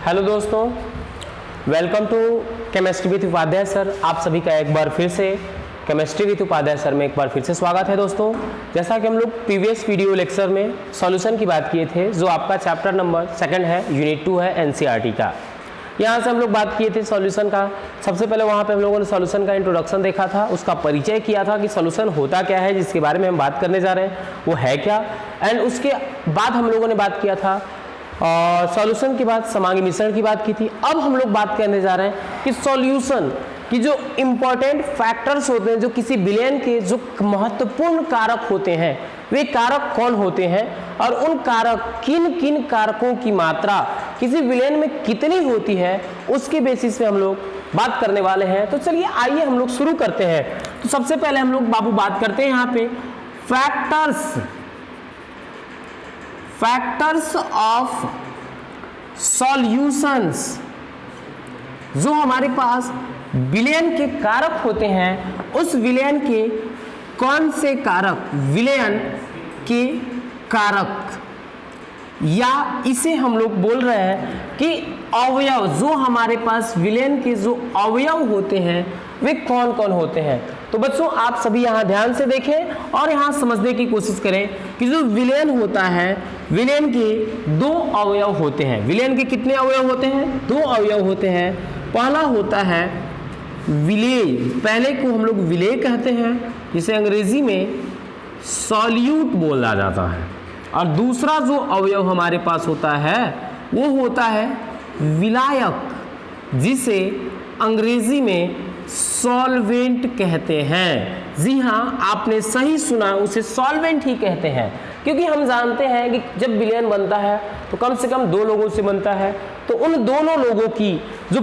Hello दोस्तों, welcome to chemistry with Upadhyay sir. आप सभी का एक बार फिर से केमिस्ट्री विद उपाध्याय सर में एक बार फिर से स्वागत है। दोस्तों, जैसा कि हम लोग प्रीवियस वीडियो लेक्चर में सॉल्यूशन की बात किए थे, जो आपका चैप्टर नंबर 2 है, यूनिट 2 है एनसीईआरटी का। यहाँ से हम लोग बात किए थे सॉल्यूशन का। सबसे पहले वहाँ पे हम लोगों ने सॉल्यूशन का इंट्रोडक्शन देखा था, उसका परिचय किया था कि सॉल्यूशन होता क्या है, जिसके बारे में हम बात करने जा रहे हैं वो है क्या। एंड उसके बाद हम लोगों ने बात किया था और सॉल्यूशन के बाद समांगी मिश्रण की बात की थी। अब हम लोग बात करने जा रहे हैं कि सॉल्यूशन की जो इम्पोर्टेंट फैक्टर्स होते हैं, जो किसी विलयन के जो महत्वपूर्ण कारक होते हैं, वे कारक कौन होते हैं और उन कारक किन किन कारकों की मात्रा किसी विलयन में कितनी होती है, उसके बेसिस पे हम लोग बात करने वाले हैं। तो चलिए आइए हम लोग शुरू करते हैं। तो सबसे पहले हम लोग बाबू बात करते हैं यहाँ पे फैक्टर्स ऑफ सॉल्यूशंस। जो हमारे पास विलयन के कारक होते हैं, उस विलयन के कौन से कारक, विलयन के कारक, या इसे हम लोग बोल रहे हैं कि अवयव, जो हमारे पास विलयन के जो अवयव होते हैं वे कौन कौन होते हैं। तो बच्चों, आप सभी यहाँ ध्यान से देखें और यहाँ समझने की कोशिश करें कि जो विलयन होता है, विलयन के 2 अवयव होते हैं। विलयन के कितने अवयव होते हैं? 2 अवयव होते हैं। पहला होता है विलेय, पहले को हम लोग विलेय कहते हैं, जिसे अंग्रेजी में सॉल्यूट बोला जाता है। और दूसरा जो अवयव हमारे पास होता है वो होता है विलायक, जिसे अंग्रेजी में सॉल्वेंट कहते हैं। जी हाँ, आपने सही सुना, उसे सॉल्वेंट ही कहते हैं, क्योंकि हम जानते हैं कि जब विलयन बनता है तो कम से कम 2 लोगों से बनता है। तो उन दोनों लोगों की जो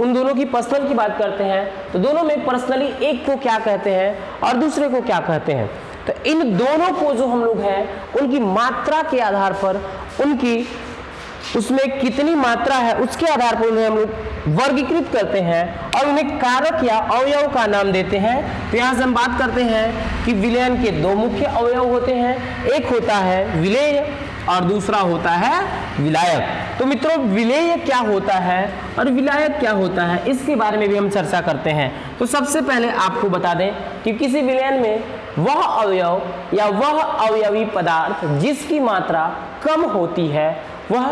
उन दोनों की पर्सनल की बात करते हैं, तो दोनों में पर्सनली एक को क्या कहते हैं और दूसरे को क्या कहते हैं। तो इन दोनों को जो हम लोग हैं, उनकी मात्रा के आधार पर, उनकी उसमें कितनी मात्रा है उसके आधार पर उन्हें हम लोग वर्गीकृत करते हैं और उन्हें कारक या अवयव का नाम देते हैं। तो यहाँ से हम बात करते हैं कि विलयन के 2 मुख्य अवयव होते हैं, एक होता है विलेय और दूसरा होता है विलायक। तो मित्रों, विलेय क्या होता है और विलायक क्या होता है, इसके बारे में भी हम चर्चा करते हैं। तो सबसे पहले आपको बता दें कि किसी विलयन में वह अवयव या वह अवयवी पदार्थ जिसकी मात्रा कम होती है वह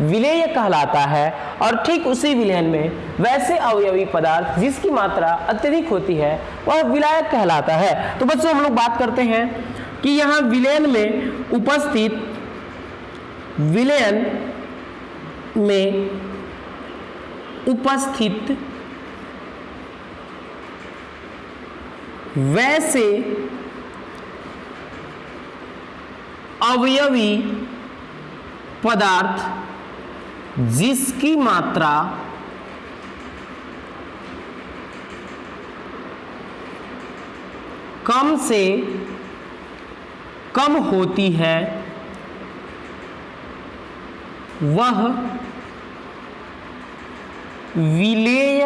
विलेय कहलाता है, और ठीक उसी विलयन में वैसे अवयवी पदार्थ जिसकी मात्रा अत्यधिक होती है वह विलायक कहलाता है। तो बच्चों, हम लोग बात करते हैं कि यहाँ विलयन में उपस्थित वैसे अवयवी पदार्थ जिसकी मात्रा कम से कम होती है वह विलेय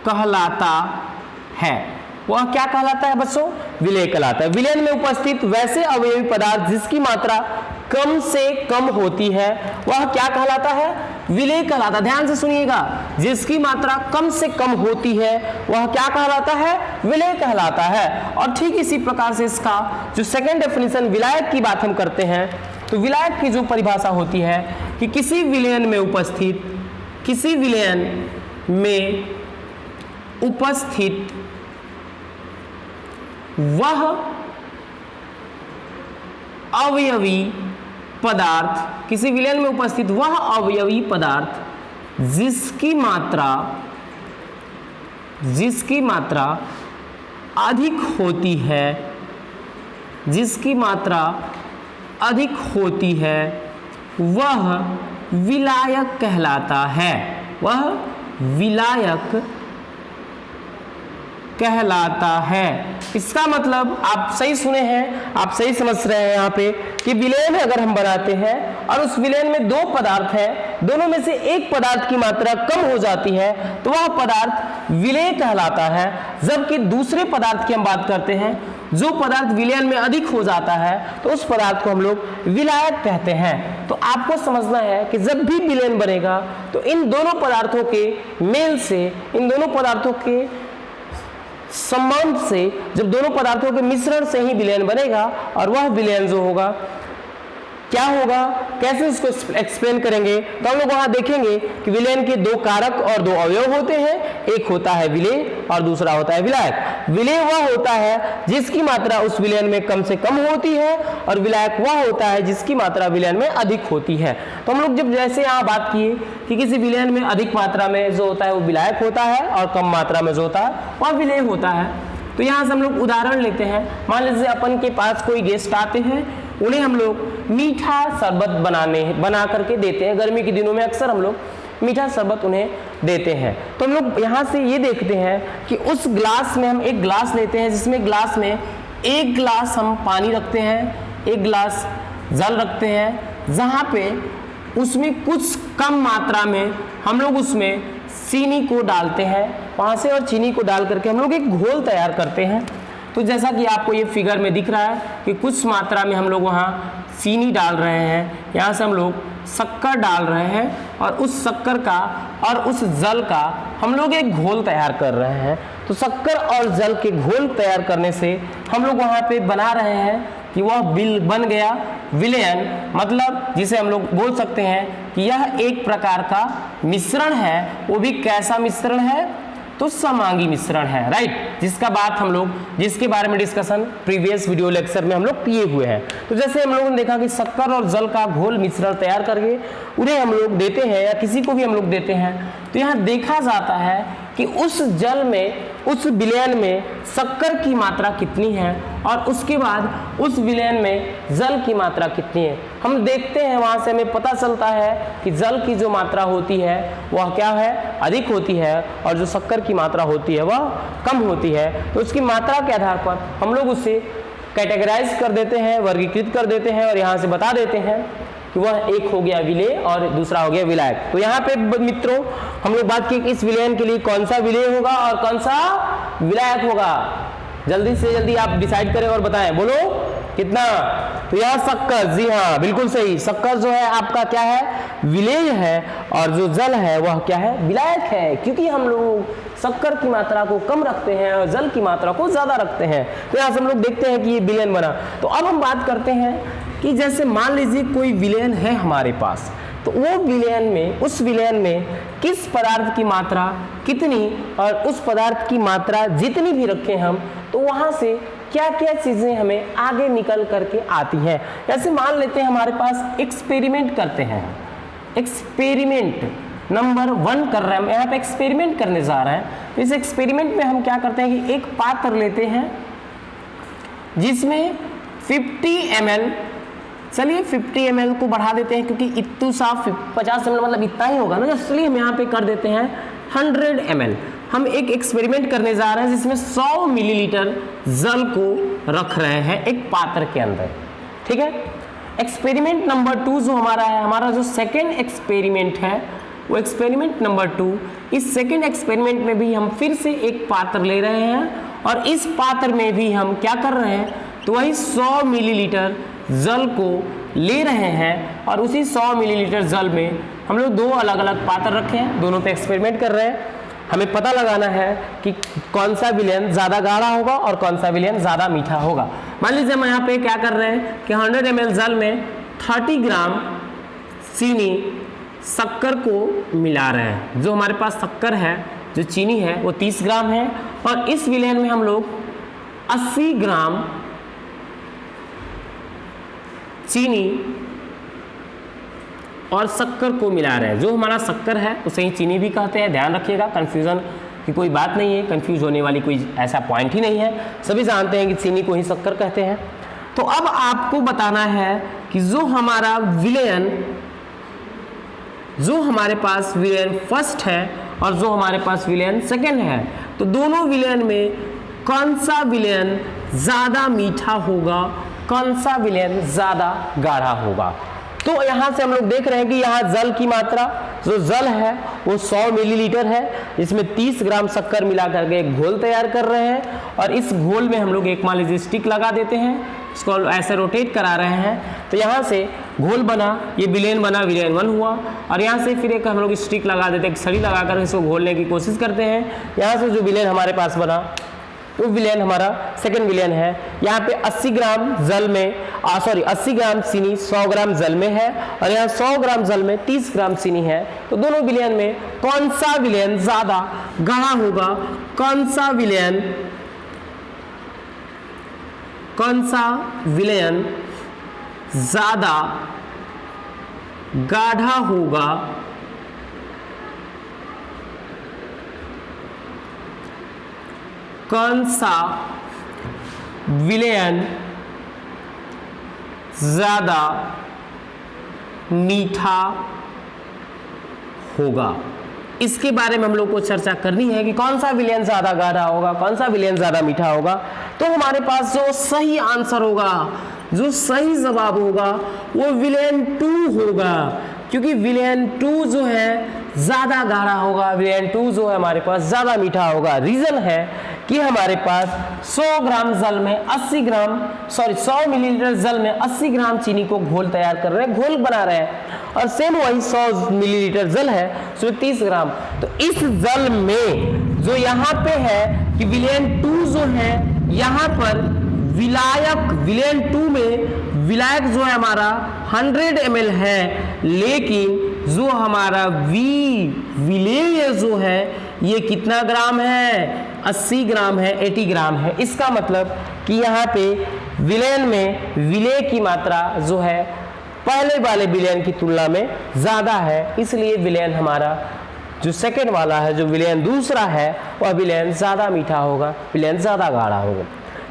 कहलाता है। वह क्या कहलाता है बच्चों? विलेय कहलाता है। विलयन में उपस्थित वैसे अवयवी पदार्थ जिसकी मात्रा कम से कम होती है वह क्या कहलाता है? विलेय कहलाता है। ध्यान से सुनिएगा, जिसकी मात्रा कम से कम होती है वह क्या कहलाता है? विलेय कहलाता है। और ठीक इसी प्रकार से इसका जो सेकंड डेफिनेशन विलायक की बात हम करते हैं, तो विलायक की जो परिभाषा होती है कि किसी विलयन में उपस्थित वह अवयवी पदार्थ, किसी विलयन में उपस्थित वह अवयवी पदार्थ जिसकी मात्रा अधिक होती है, वह विलायक कहलाता है। वह विलायक कहलाता है। इसका मतलब आप सही सुने हैं, आप सही समझ रहे हैं यहाँ पे कि विलयन अगर हम बनाते हैं और उस विलयन में 2 पदार्थ हैं, दोनों में से एक पदार्थ की मात्रा कम हो जाती है तो वह पदार्थ विलेय कहलाता है, जबकि दूसरे पदार्थ की हम बात करते हैं जो पदार्थ विलयन में अधिक हो जाता है तो उस पदार्थ को हम लोग विलायक कहते हैं। तो आपको समझना है कि जब भी विलयन बनेगा तो इन दोनों पदार्थों के मेल से, इन दोनों पदार्थों के संबंध से, जब दोनों पदार्थों के मिश्रण से ही विलयन बनेगा, और वह विलयन जो होगा क्या होगा, कैसे इसको एक्सप्लेन करेंगे, तो हम लोग वहां देखेंगे कि विलयन के दो कारक और दो अवयव होते हैं, एक होता है विलेय और दूसरा होता है विलायक। विलेय वह होता है जिसकी मात्रा उस विलयन में कम से कम होती है, और विलायक वह होता है जिसकी मात्रा विलयन में अधिक होती है। तो हम लोग जब जैसे यहाँ बात किए कि किसी विलयन में अधिक मात्रा में जो होता है वो विलायक होता है, और कम मात्रा में जो होता है वह विलेय होता है। तो यहाँ से हम लोग उदाहरण लेते हैं। मान लीजिए अपन के पास कोई गेस्ट आते हैं, उन्हें हम लोग मीठा शरबत बना करके देते हैं। गर्मी के दिनों में अक्सर हम लोग मीठा शरबत उन्हें देते हैं। तो हम लोग यहाँ से ये देखते हैं कि उस ग्लास में हम एक ग्लास लेते हैं, जिसमें ग्लास में एक ग्लास हम पानी रखते हैं, एक ग्लास जल रखते हैं, जहाँ पे उसमें कुछ कम मात्रा में हम लोग उसमें चीनी को डालते हैं, वहाँ से, और चीनी को डाल करके हम लोग एक घोल तैयार करते हैं। तो जैसा कि आपको ये फिगर में दिख रहा है कि कुछ मात्रा में हम लोग वहाँ चीनी डाल रहे हैं, यहाँ से हम लोग शक्कर डाल रहे हैं, और उस शक्कर का और उस जल का हम लोग एक घोल तैयार कर रहे हैं। तो शक्कर और जल के घोल तैयार करने से हम लोग वहाँ पे बना रहे हैं कि वह बन गया विलयन, मतलब जिसे हम लोग बोल सकते हैं कि यह एक प्रकार का मिश्रण है। वो भी कैसा मिश्रण है, तो समांगी मिश्रण है, राइट, जिसके बारे में डिस्कशन प्रीवियस वीडियो लेक्चर में हम लोग किए हुए हैं। तो जैसे हम लोगों ने देखा कि शक्कर और जल का घोल मिश्रण तैयार करके उन्हें हम लोग देते हैं, या किसी को भी हम लोग देते हैं, तो यहाँ देखा जाता है कि उस जल में, उस विलयन में शक्कर की मात्रा कितनी है, और उसके बाद उस विलयन में जल की मात्रा कितनी है। हम देखते हैं, वहाँ से हमें पता चलता है कि जल की जो मात्रा होती है वह क्या है, अधिक होती है, और जो शक्कर की मात्रा होती है वह कम होती है। तो उसकी मात्रा के आधार पर हम लोग उसे कैटेगराइज कर देते हैं, वर्गीकृत कर देते हैं, और यहाँ से बता देते हैं कि वह एक हो गया विलेय और दूसरा हो गया विलायक। तो यहाँ पे मित्रों हम लोग बात की कि इस विलयन के लिए कौन सा विलेय होगा और कौन सा विलायक होगा। जल्दी से जल्दी आप डिसाइड करें और बताएं, बोलो कितना। तो यहाँ शक्कर, जी हाँ बिल्कुल सही, शक्कर जो है आपका क्या है, विलेय है, और जो जल है वह क्या है, विलायक है, क्योंकि हम लोग शक्कर की मात्रा को कम रखते हैं और जल की मात्रा को ज्यादा रखते हैं। तो यहाँ से हम लोग देखते हैं कि ये विलयन बना। तो अब हम बात करते हैं कि जैसे मान लीजिए कोई विलयन है हमारे पास, तो वो विलयन में, उस विलयन में किस पदार्थ की मात्रा कितनी, और उस पदार्थ की मात्रा जितनी भी रखें हम, तो वहां से क्या क्या चीजें हमें आगे निकल करके आती हैं। जैसे मान लेते हैं हमारे पास एक्सपेरिमेंट करते हैं, एक्सपेरिमेंट नंबर 1 कर रहे हैं, यहाँ पे एक्सपेरिमेंट करने जा रहे हैं। तो इस एक्सपेरिमेंट में हम क्या करते हैं कि एक पात्र लेते हैं जिसमें 50 ml, चलिए 50 ml को बढ़ा देते हैं, क्योंकि इतू साफ 50 ml मतलब इतना ही होगा ना, इसलिए हम यहाँ पे कर देते हैं 100 ml। हम एक एक्सपेरिमेंट करने जा रहे हैं जिसमें 100 मिलीलीटर जल को रख रहे हैं एक पात्र के अंदर, ठीक है। एक्सपेरिमेंट नंबर 2 जो हमारा है, हमारा जो सेकेंड एक्सपेरिमेंट है वो एक्सपेरिमेंट नंबर 2। इस सेकेंड एक्सपेरिमेंट में भी हम फिर से एक पात्र ले रहे हैं, और इस पात्र में भी हम क्या कर रहे हैं, तो वही 100 मिलीलीटर जल को ले रहे हैं, और उसी 100 मिलीलीटर जल में हम लोग 2 अलग अलग पात्र रखे हैं, दोनों पे एक्सपेरिमेंट कर रहे हैं। हमें पता लगाना है कि कौन सा विलयन ज़्यादा गाढ़ा होगा और कौन सा विलयन ज़्यादा मीठा होगा। मान लीजिए हम यहाँ पे क्या कर रहे हैं कि 100 ml जल में 30 ग्राम चीनी शक्कर को मिला रहे हैं। जो हमारे पास शक्कर है, जो चीनी है, वो 30 ग्राम है, और इस विलयन में हम लोग 80 ग्राम चीनी और शक्कर को मिला रहे हैं। जो हमारा शक्कर है उसे ही चीनी भी कहते हैं, ध्यान रखिएगा, कंफ्यूजन की कोई बात नहीं है, कंफ्यूज होने वाली कोई ऐसा पॉइंट ही नहीं है, सभी जानते हैं कि चीनी को ही शक्कर कहते हैं। तो अब आपको बताना है कि जो हमारा विलयन, जो हमारे पास विलयन फर्स्ट है और जो हमारे पास विलयन सेकेंड है, तो दोनों विलयन में कौन सा विलयन ज़्यादा मीठा होगा, कौन सा विलयन ज़्यादा गाढ़ा होगा। तो यहाँ से हम लोग देख रहे हैं कि यहाँ जल की मात्रा, जो जल है वो 100 मिलीलीटर है, इसमें 30 ग्राम शक्कर मिला करके एक घोल तैयार कर रहे हैं, और इस घोल में हम लोग एक मान लीजिए स्टिक लगा देते हैं, इसको ऐसे रोटेट करा रहे हैं, तो यहाँ से घोल बना, ये विलेन बना, विलेन 1 हुआ, और यहाँ से फिर एक हम लोग स्टिक लगा देते हैं, एक छड़ी लगाकर इसको घोलने की कोशिश करते हैं। यहाँ से जो विलेन हमारे पास बना वो विलेन हमारा सेकेंड विलेन है। यहाँ पे 80 ग्राम जल में 80 ग्राम चीनी 100 ग्राम जल में है, और यहाँ 100 ग्राम जल में 30 ग्राम चीनी है। तो दोनों विलेन में कौन सा विलेन ज्यादा गाढ़ा होगा, कौन सा विलेन ज्यादा गाढ़ा होगा, कौन सा विलेन ज्यादा मीठा होगा, इसके बारे में हम लोग को चर्चा करनी है कि कौन सा विलेन ज्यादा गाढ़ा होगा, कौन सा विलेन ज्यादा मीठा होगा। तो हमारे पास जो सही आंसर होगा, जो सही जवाब होगा वो विलेन 2 होगा, क्योंकि विलेन 2 जो है ज्यादा गाढ़ा होगा, विलेन 2 जो है हमारे पास ज्यादा मीठा होगा। रीजन है कि हमारे पास 100 ग्राम जल में 100 मिलीलीटर जल में 80 ग्राम चीनी को घोल तैयार कर रहे हैं, घोल बना रहे हैं, और सेम वही 100 मिलीलीटर जल है उसमें 30 ग्राम। तो इस जल में जो यहाँ पे है कि विलेन 2 जो है यहाँ पर विलायक, विलेन 2 में विलायक जो है हमारा 100 ml है, लेकिन जो हमारा विलेय जो है ये कितना ग्राम है, 80 ग्राम है, 80 ग्राम है। इसका मतलब कि यहाँ पे विलेन में विलेय की मात्रा जो है पहले वाले विलेन की तुलना में ज्यादा है, इसलिए विलेन हमारा जो सेकेंड वाला है, जो विलेन दूसरा है, वह विलेन ज्यादा मीठा होगा, विलेन ज्यादा गाढ़ा होगा।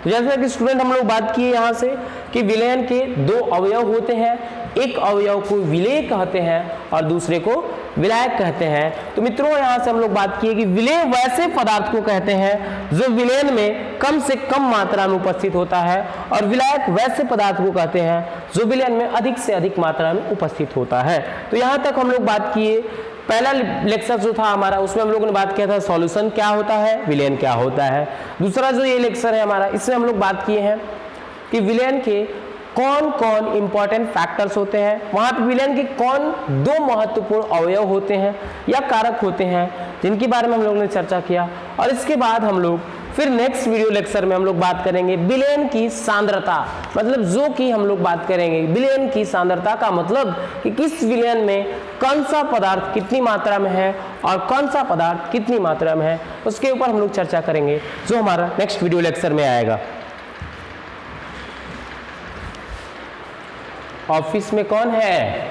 तो जैसे कि स्टूडेंट हम लोग बात किए यहाँ से कि विलेन के 2 अवयव होते हैं, एक अवयव को विलेय कहते हैं और दूसरे को विलायक कहते हैं। तो मित्रों यहाँ से हम लोग बात किए कि विलेय वैसे पदार्थ को कहते हैं जो विलेन में कम से कम मात्रा में उपस्थित होता है, और विलायक वैसे पदार्थ को कहते हैं जो विलेन में अधिक से अधिक मात्रा में उपस्थित होता है। तो यहाँ तक हम लोग बात किए। पहला लेक्चर जो था हमारा उसमें हम लोगों ने बात किया था सॉल्यूशन क्या होता है, विलेन क्या होता है। दूसरा जो ये लेक्चर है हमारा, इसमें हम लोग बात किए हैं कि विलेन के कौन कौन इंपॉर्टेंट फैक्टर्स होते हैं, वहां पे विलेन के कौन 2 महत्वपूर्ण अवयव होते हैं या कारक होते हैं, जिनके बारे में हम लोगों ने चर्चा किया। और इसके बाद हम लोग फिर नेक्स्ट वीडियो लेक्चर में हम लोग बात करेंगे विलेन की सांद्रता, मतलब जो कि हम लोग बात करेंगे विलेन की सांद्रता का मतलब कि किस विलेन में कौन सा पदार्थ कितनी मात्रा में है और कौन सा पदार्थ कितनी मात्रा में है, उसके ऊपर हम लोग चर्चा करेंगे, जो हमारा नेक्स्ट वीडियो लेक्चर में आएगा। ऑफिस में कौन है?